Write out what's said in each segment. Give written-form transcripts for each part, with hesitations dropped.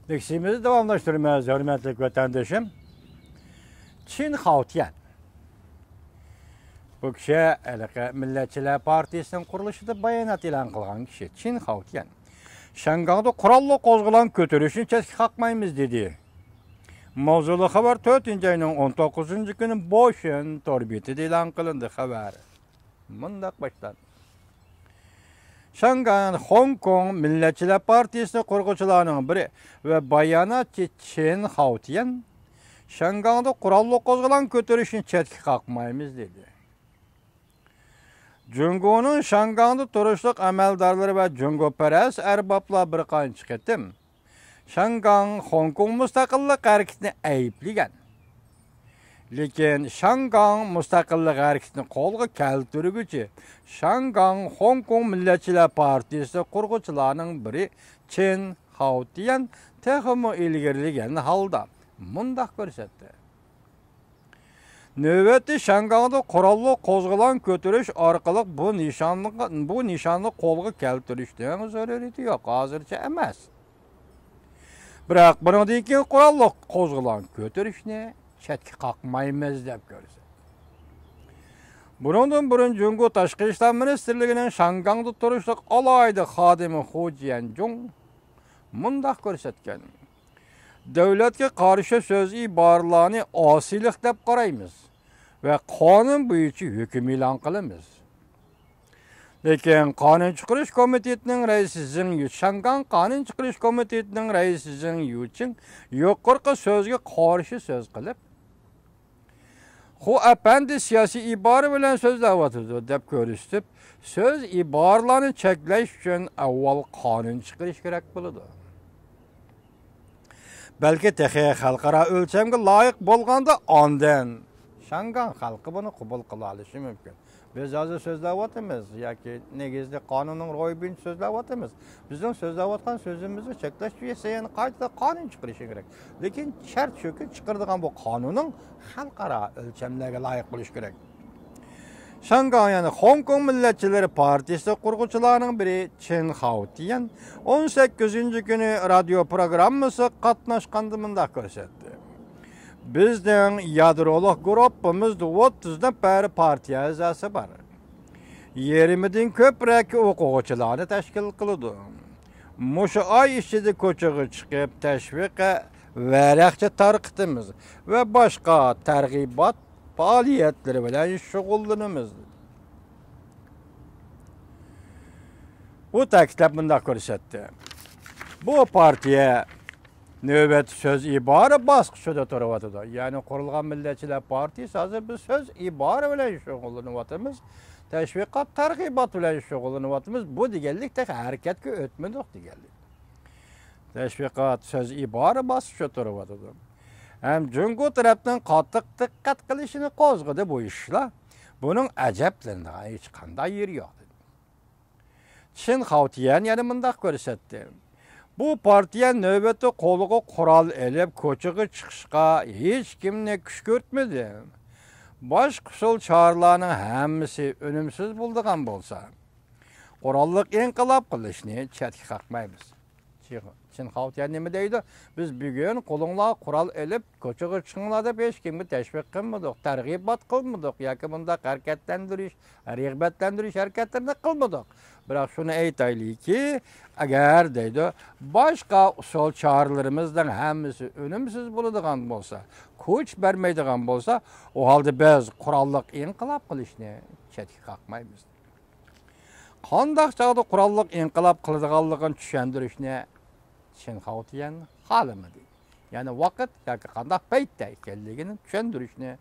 Leksimizi davamlaştırmaya hürmetli vatandaşım. Çin Xaotian. Bu kişi Milletçiler Partisi'nin kuruluşunda bayanat ilan kılgan kişi. Çin Xaotian. Şangang'da kurallı kozgulan kötürüşün çeski kalkmayımız dedi. Mavzulu haber 4. ayının 19. günü boşun torbiyeti ilan kılındı haber. Mundak baştan. Şangay, Hong Kong Milletçiler Partisi kurgucularının biri ve bayanatçı Çin Xaotian, Şangay'da kurallı kozgulan kötürüşün çetki kalkmayımız dedi. Cungo'nun Şangay'da turuşluk ameldarları ve Cungo-perest erbapla bir kançık ettim. Şangay, Hong Kong müstakillik hareketini ayıpligen. Lekin Şangay müstakillik hareketini kolga keltirgüçü Şangay Hong Kong Milletçiler Partisi kurgucularının biri Çin Xaotian texmi ilgirligen halda mundaq görsetdi. Növbeti Şangay'da kurallı kozgulan kötürüş arkalık bu nişanlı kolga keltirişten zarareti yok. Hazırca emas. Biroq bundan keyin kurallı kozgulan kötürüşni çetki kalkmayımız deb görsetdi. Bundan burun Cungo Tashqi ishlar ministrligining Şangay'da turishliq alayda xodimi Hu Jianjong mundaq ko'rsatgan. Davlatga qarshi so'z iboralarni osiylik deb qaraymiz ve qonun bo'yicha hukm e'lon qilamiz. Lekin Qonun chiqarish komitetining raisi Zheng Yu, Şangay Qonun chiqarish komitetining raisi Zheng Yuqing yuqorqi so'zga qarshi so'z qilib, Hu efendi siyasi ibara bilen sözləvatıdır deb görüştüb, söz ibaralarını çekleş üçün avval qanun çıkırış gerek buludu. Belki texi xalqara ölçemge layık bolğanda ondan Şangay xalqı bunu qubul qıla alışı mümkün. Biz hazır sözləvatımız, yoki negizli qanunun ro'yi bo'yicha sözləvatımız. Bizning sözləvatgan sözümüzü çekleş üyesiyeni qayta qanun çıkırışı gerek. Lekin şart shuki chiqirdigan bu qanunun xalqaro o'lchamlarga loyiq bo'lishi kerak. Şangay yani Hong Kong Milletçileri Partisi kurgucularının biri Çin Xaotian 18. günü radyo programması qatnaşqanda mundaq ko'rsatdi. Bizning yadrolıq gruppimizda 30dan beri partiya a'zosi bor. 20dan ko'proq o'quvchilarni tashkil qiladi. Mushu oy ichida ko'chaga chiqib tashviqa varaqcha tarqitimiz ve başka targ'ibot faoliyatlari bilan shug'ullanamiz. Bu ta'kidlab bundaq ko'rsatdi. Bu partiya növbet söz ibara baskıçıda turavatıda. Yani kurulgan Milletçiler Partisi hazır bir söz ibara bilen şug'ullanıvatımız. Teşviqat, targ'ibot bilen şug'ullanıvatımız. Bu deganlik tek hareketke ötmedik deganlik. Teşviqat, söz ibara baskıçıda turavatıda. Hem Cungo taraftan qattiq diqqat qilishini qo'zg'adi bu ishlar. Bunun ajablanadigan hech qanday yeri yo'q. Çin Xaotian yana mundaq ko'rsatdi. Bu partiya növbeti qo'liga qurol elib ko'chaga chiqishga hech kimni kuch ko'rtmadi. Bosh usul choralarning hammasi unumsiz bo'lgan bo'lsa, qurolliq inqilob qilishni chetga qaqmaymiz. Çin Xaotian nima deydi? Biz bugun qo'linglar qurol elib ko'chaga chiqinglar deb hech kimga tashviq qilmadik, targ'ibot qilmadik yoki bunda harakatlantirish, rag'batlantirish harakatlarini qilmadik. Biroq shuni aytaylikki, agar deydi, boshqa usul choralarımızdan hammasi unumsiz bo'ladigan bo'lsa, kuch bermaydigan bo'lsa, o holda biz qurolliq inqilob qilishni chetga qaqmaymiz. Qanday chog'da qurolliq inqilob qiladiganligini tushuntirishni Çin Xaotian xohlamadi. Yani vaqt yoki qanday paytda ekanligini tushuntirishni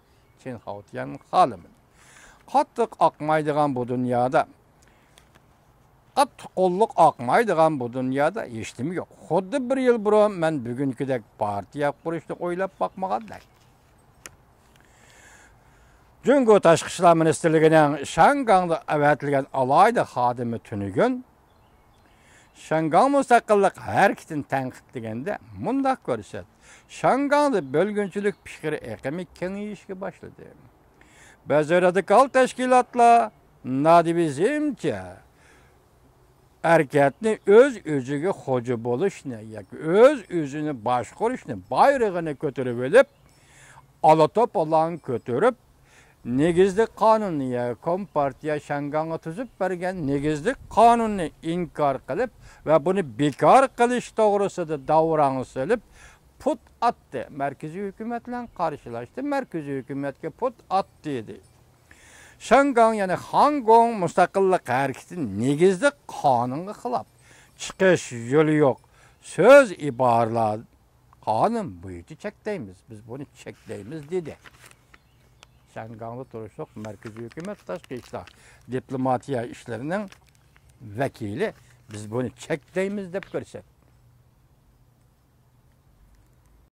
Çin Xaotian xohlamadi. Qattiq oqmaydigan bu dunyoda qattiq qo'lliq oqmaydigan bu dunyoda hech nima yo'q. Xuddi bir yil burun men bugünkidek partiya qurishni o'ylab boqmaganday. Cungo Tashqi ishlar ministrligining Şangay'da avatilgan alayda xodimi tunigun Şangay mustaqillik hareketini tanqidlaganda mundaq ko'rsatdi. Şangay'da bölgünçülük fikri aqimi kengayishga boshladi. Ba'zi radikal tashkilotlar nadibizmcha erketni öz-özüge hoca boluşni, öz-özünü başquruşni, bayrağını götürüp elip, alatop olan götürüp, negizlik kanunniye Kompartiya şanganı tuzup bergen negizlik kanunni inkar kılıp ve bunu bekar kılış doğrusu da davranı söyleyip put attı. Merkezi hükümetle karşılaştı. Merkezi hükümetke put attı dedi. Şangan yani Hangong müstakillik hareketi negizlik kanunga xilap. Çıkış yolu yok. Söz ibarlar kanun buydu çekdeymiz. Biz bunu çekdeymiz dedi. Şangang'da turuşluq Merkezi Hükümet Taşqi İşlar Diplomatiya işlerinin vekili biz bunu çekdeymiz deb ko'rsatdi.